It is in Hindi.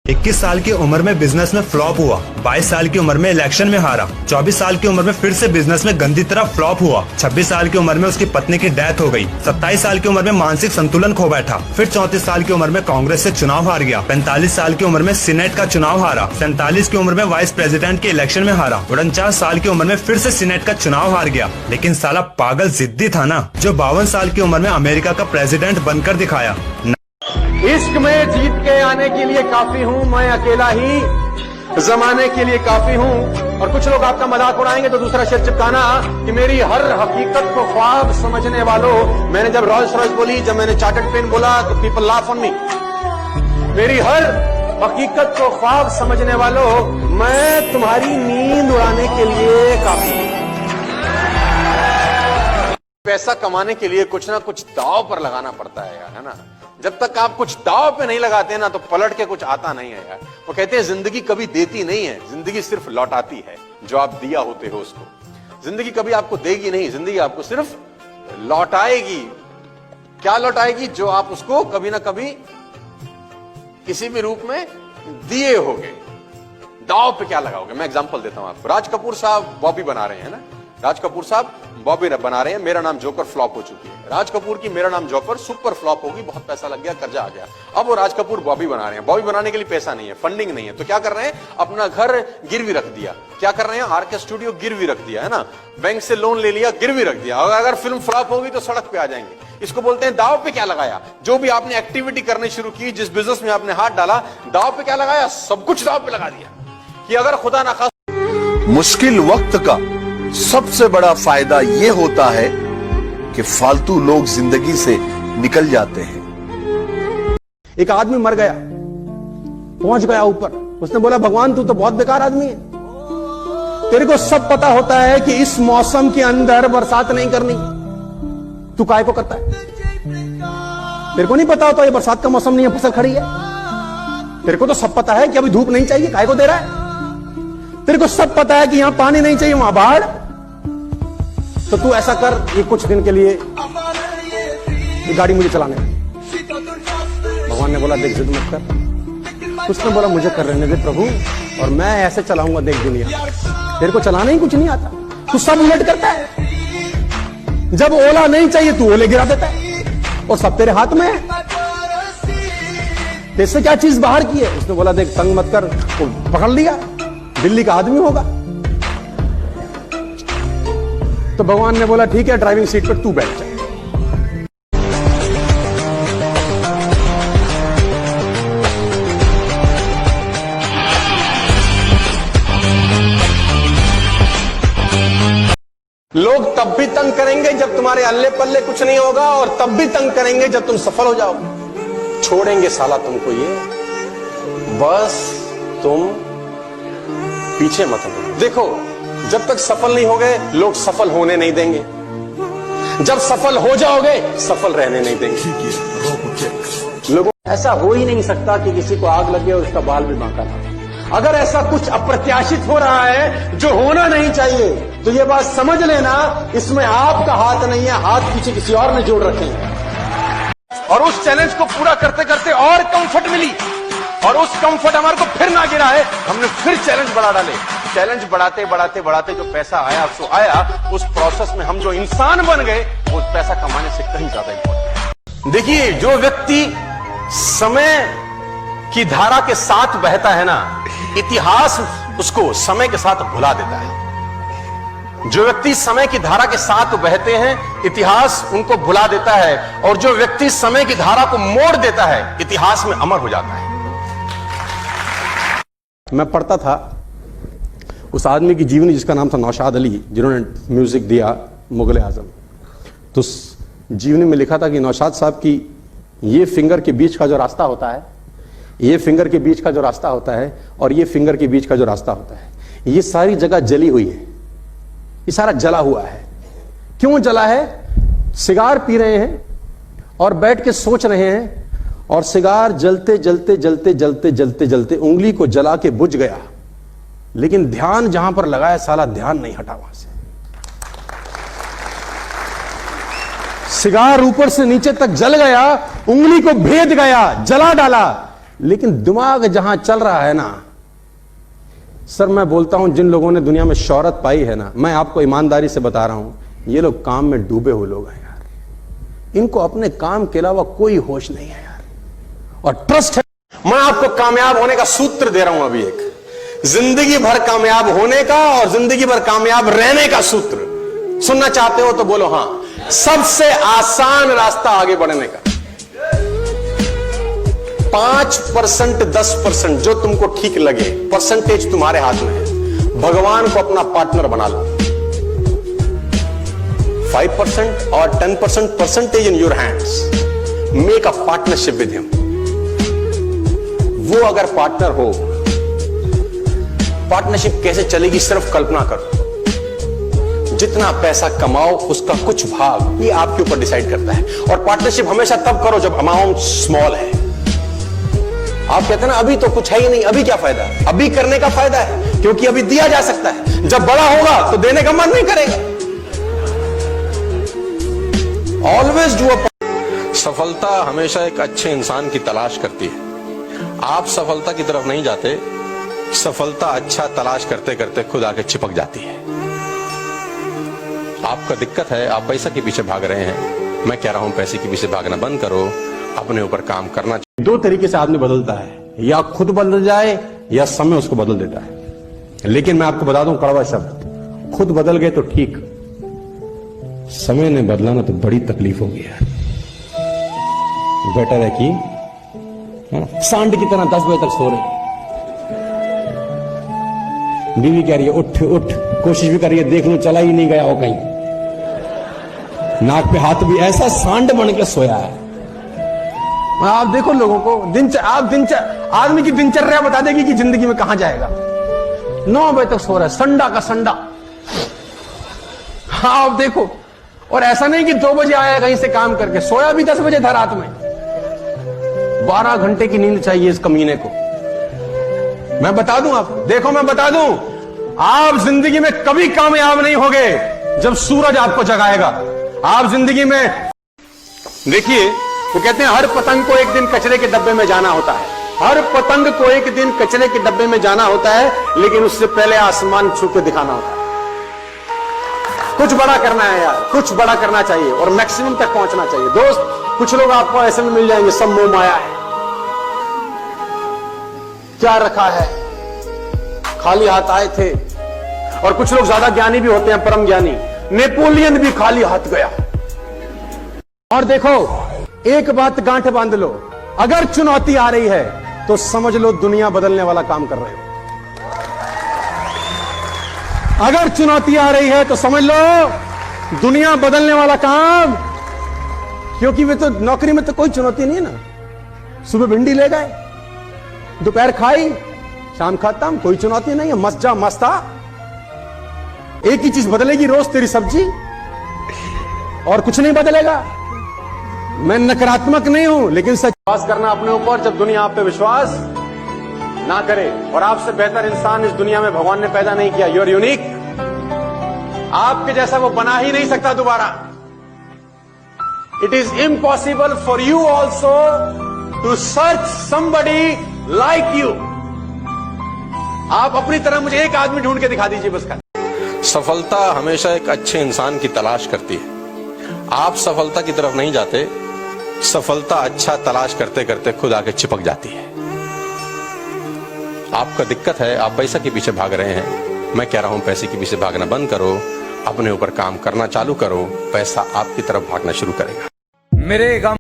21 साल की उम्र में बिजनेस में फ्लॉप हुआ, 22 साल की उम्र में इलेक्शन में हारा, 24 साल की उम्र में फिर से बिजनेस में गंदी तरह फ्लॉप हुआ, 26 साल की उम्र में उसकी पत्नी की डेथ हो गई, 27 साल की उम्र में मानसिक संतुलन खो बैठा, फिर 34 साल की उम्र में कांग्रेस से चुनाव हार गया, 45 साल की उम्र में सीनेट का चुनाव हारा, 47 की उम्र में वाइस प्रेसिडेंट के इलेक्शन में हारा, 49 साल की उम्र में फिर से सीनेट का चुनाव हार गया। लेकिन साला पागल जिद्दी था ना, जो 52 साल की उम्र में अमेरिका का प्रेसिडेंट बनकर दिखाया। इश्क में जीत के आने के लिए काफी हूँ, मैं अकेला ही जमाने के लिए काफी हूँ। और कुछ लोग आपका मजाक उड़ाएंगे तो दूसरा शेर चिपकाना कि मेरी हर हकीकत को ख्वाब समझने वालों। मैंने जब रॉयल्स रॉयस बोली, जब मैंने चार्टर्ड पेन बोला तो पीपल लाफ ऑन मी। मेरी हर हकीकत को ख्वाब समझने वालों, मैं तुम्हारी नींद उड़ाने के लिए काफी हूँ। पैसा कमाने के लिए कुछ ना कुछ दांव पर लगाना पड़ता है यार, है ना। जब तक आप कुछ दांव पे नहीं लगाते ना तो पलट के कुछ आता नहीं है यार। वो कहते हैं जिंदगी कभी देती नहीं है, जिंदगी सिर्फ लौटाती है जो आप दिया होते हो उसको। जिंदगी कभी आपको देगी नहीं, जिंदगी आपको सिर्फ लौटाएगी। क्या लौटाएगी? जो आप उसको कभी ना कभी किसी भी रूप में दिए होगे। दांव पे क्या लगाओगे? मैं एग्जांपल देता हूं आपको। राज कपूर साहब बॉबी बना रहे हैं ना, राज कपूर साहब बॉबी बना रहे हैं। मेरा नाम जोकर फ्लॉप हो चुकी है। राज कपूर की मेरा नाम जोकर सुपर फ्लॉप होगी, बहुत पैसा लग गया, कर्जा आ गया। अब वो राज कपूर बॉबी बना रहे हैं। बॉबी बनाने के लिए पैसा नहीं है, फंडिंग नहीं है, तो क्या कर रहे हैं? अपना घर गिरवी रख दिया। क्या कर रहे हैं? आरके स्टूडियो गिरवी रख दिया, है ना। बैंक से लोन ले लिया, गिरवी रख दिया। और अगर फिल्म फ्लॉप होगी तो सड़क पे आ जाएंगे। इसको बोलते हैं दाव पे क्या लगाया। जो भी आपने एक्टिविटी करनी शुरू की, जिस बिजनेस में आपने हाथ डाला, दाव पे क्या लगाया? सब कुछ दाव पे लगा दिया कि अगर खुदा ना खास्ता। मुश्किल वक्त का सबसे बड़ा फायदा यह होता है कि फालतू लोग जिंदगी से निकल जाते हैं। एक आदमी मर गया, पहुंच गया ऊपर। उसने बोला, भगवान तू तो बहुत बेकार आदमी है, तेरे को सब पता होता है कि इस मौसम के अंदर बरसात नहीं करनी, तू काहे को करता है? तेरे को नहीं पता होता ये बरसात का मौसम नहीं है, फसल खड़ी है। तेरे को तो सब पता है कि अभी धूप नहीं चाहिए, काहे को दे रहा है? तेरे को सब पता है कि यहां पानी नहीं चाहिए, वहां बाढ़। तो तू ऐसा कर, ये कुछ दिन के लिए ये गाड़ी मुझे चलाने दे। भगवान ने बोला, देख जिद मत कर। उसने बोला, मुझे कर रहने दे प्रभु, और मैं ऐसे चलाऊंगा देख दुनिया। तेरे को चलाना ही कुछ नहीं आता, तू सब उलट करता है। जब ओला नहीं चाहिए तू ओले गिरा देता है, और सब तेरे हाथ में है। इससे क्या चीज बाहर की है? उसने बोला, देख तंग मत कर। वो पकड़ लिया, दिल्ली का आदमी होगा। तो भगवान ने बोला, ठीक है, ड्राइविंग सीट पर तू बैठ जा। लोग तब भी तंग करेंगे जब तुम्हारे अल्ले पल्ले कुछ नहीं होगा, और तब भी तंग करेंगे जब तुम सफल हो जाओगे। छोड़ेंगे साला तुमको ये, बस तुम पीछे मत हो। देखो, जब तक सफल नहीं हो गए लोग सफल होने नहीं देंगे, जब सफल हो जाओगे सफल रहने नहीं देंगे। लोगों ऐसा हो ही नहीं सकता कि किसी को आग लगे और उसका बाल भी बांका था। अगर ऐसा कुछ अप्रत्याशित हो रहा है जो होना नहीं चाहिए, तो ये बात समझ लेना, इसमें आपका हाथ नहीं है, हाथ पीछे किसी और ने जोड़ रखे हैं। और उस चैलेंज को पूरा करते करते और कंफर्ट मिली, और उस कंफर्ट हमारे को फिर ना गिरा है, हमने फिर चैलेंज बढ़ा डाले। चैलेंज बढ़ाते बढ़ाते बढ़ाते जो पैसा आया सो आया, उस प्रोसेस में हम जो इंसान बन गए वो पैसा कमाने से कहीं ज्यादा इंपॉर्टेंट है। देखिए, जो व्यक्ति समय की धारा के साथ बहता है ना, इतिहास उसको समय के साथ भुला देता है। जो व्यक्ति समय की धारा के साथ बहते हैं, इतिहास उनको भुला देता है, और जो व्यक्ति समय की धारा को मोड़ देता है, इतिहास में अमर हो जाता है। मैं पढ़ता था उस आदमी की जीवनी जिसका नाम था नौशाद अली, जिन्होंने म्यूजिक दिया मुगल आजम। तो उस जीवनी में लिखा था कि नौशाद साहब की ये फिंगर के बीच का जो रास्ता होता है, ये फिंगर के बीच का जो रास्ता होता है, और ये फिंगर के बीच का जो रास्ता होता है, ये सारी जगह जली हुई है, ये सारा जला हुआ है। क्यों जला है? सिगार पी रहे हैं और बैठ के सोच रहे हैं, और सिगार जलते जलते जलते जलते जलते जलते उंगली को जला के बुझ गया, लेकिन ध्यान जहां पर लगाया साला ध्यान नहीं हटा वहां से। सिगार ऊपर से नीचे तक जल गया, उंगली को भेद गया, जला डाला, लेकिन दिमाग जहां चल रहा है ना सर, मैं बोलता हूं जिन लोगों ने दुनिया में शोहरत पाई है ना, मैं आपको ईमानदारी से बता रहा हूं, ये लोग काम में डूबे हुए लोग हैं यार। इनको अपने काम के अलावा कोई होश नहीं है यार, और ट्रस्ट है। मैं आपको कामयाब होने का सूत्र दे रहा हूं अभी, एक जिंदगी भर कामयाब होने का और जिंदगी भर कामयाब रहने का सूत्र। सुनना चाहते हो तो बोलो हां। सबसे आसान रास्ता आगे बढ़ने का, 5% 10% जो तुमको ठीक लगे, परसेंटेज तुम्हारे हाथ में है। भगवान को अपना पार्टनर बना लो। 5% और 10% percentage in your hands. Make a partnership with him. वो अगर पार्टनर हो, पार्टनरशिप कैसे चलेगी सिर्फ कल्पना करो। जितना पैसा कमाओ उसका कुछ भाग ये आपके ऊपर डिसाइड करता है। और पार्टनरशिप हमेशा तब करो जब अमाउंट स्मॉल है। आप कहते हैं ना अभी तो कुछ है ही नहीं, अभी क्या फायदा। अभी करने का फायदा है, क्योंकि अभी दिया जा सकता है। जब बड़ा होगा तो देने का मन नहीं करेगा। Always do a. सफलता हमेशा एक अच्छे इंसान की तलाश करती है। आप सफलता की तरफ नहीं जाते, सफलता अच्छा तलाश करते करते खुद आके चिपक जाती है। आपका दिक्कत है, आप पैसा के पीछे भाग रहे हैं। मैं कह रहा हूं पैसे के पीछे भागना बंद करो, अपने ऊपर काम करना चाहिए। दो तरीके से आदमी बदलता है, या खुद बदल जाए या समय उसको बदल देता है। लेकिन मैं आपको बता दूं कड़वा शब्द, खुद बदल गए तो ठीक, समय ने बदलाना तो बड़ी तकलीफ होगी यार। बेटर है कि सांड की तरह 10 बजे तक सो रहे, बीवी कह रही है उठ उठ, कोशिश भी कर रही है देख लो चला ही नहीं गया हो कहीं, नाक पे हाथ भी, ऐसा सांड बन के सोया है। आप देखो लोगों को आदमी की दिनचर्या बता देगी कि जिंदगी में कहां जाएगा। 9 बजे तक सो रहा है, संडा का संडा। हाँ आप देखो, और ऐसा नहीं कि 2 बजे आया कहीं से काम करके, सोया भी 10 बजे था रात में। 12 घंटे की नींद चाहिए इस कमीने को। मैं बता दूं आपको, देखो मैं बता दूं, आप जिंदगी में कभी कामयाब नहीं होगे जब सूरज आपको जगाएगा। आप जिंदगी में देखिए, वो कहते हैं हर पतंग को एक दिन कचरे के डब्बे में जाना होता है। हर पतंग को एक दिन कचरे के डब्बे में जाना होता है, लेकिन उससे पहले आसमान छू के दिखाना होता है। कुछ बड़ा करना है यार, कुछ बड़ा करना चाहिए और मैक्सिमम तक पहुंचना चाहिए। दोस्त, कुछ लोग आपको ऐसे में मिल जाएंगे, सब मोह माया है, क्या रखा है, खाली हाथ आए थे। और कुछ लोग ज्यादा ज्ञानी भी होते हैं, परम ज्ञानी। नेपोलियन भी खाली हाथ गया। और देखो, एक बात गांठ बांध लो, अगर चुनौती आ रही है तो समझ लो दुनिया बदलने वाला काम कर रहे हो। अगर चुनौती आ रही है तो समझ लो दुनिया बदलने वाला काम, क्योंकि वे तो नौकरी में तो कोई चुनौती नहीं है ना। सुबह भिंडी ले गए, दोपहर खाई, शाम खत्म, कोई चुनौती नहीं है। मस्त जा मस्ता। एक ही चीज बदलेगी रोज, तेरी सब्जी, और कुछ नहीं बदलेगा। मैं नकारात्मक नहीं हूं, लेकिन सच विश्वास करना अपने ऊपर जब दुनिया आप पे विश्वास ना करे। और आपसे बेहतर इंसान इस दुनिया में भगवान ने पैदा नहीं किया। You are unique. आपके जैसा वो बना ही नहीं सकता दोबारा। It is impossible for you also to search somebody like you. आप अपनी तरह मुझे एक आदमी ढूंढ के दिखा दीजिए बस। सफलता हमेशा एक अच्छे इंसान की तलाश करती है। आप सफलता की तरफ नहीं जाते, सफलता अच्छा तलाश करते करते खुद आके चिपक जाती है। आपका दिक्कत है, आप पैसा के पीछे भाग रहे हैं। मैं कह रहा हूं पैसे के पीछे भागना बंद करो, अपने ऊपर काम करना चालू करो, पैसा आपकी तरफ भागना शुरू करेगा। मेरे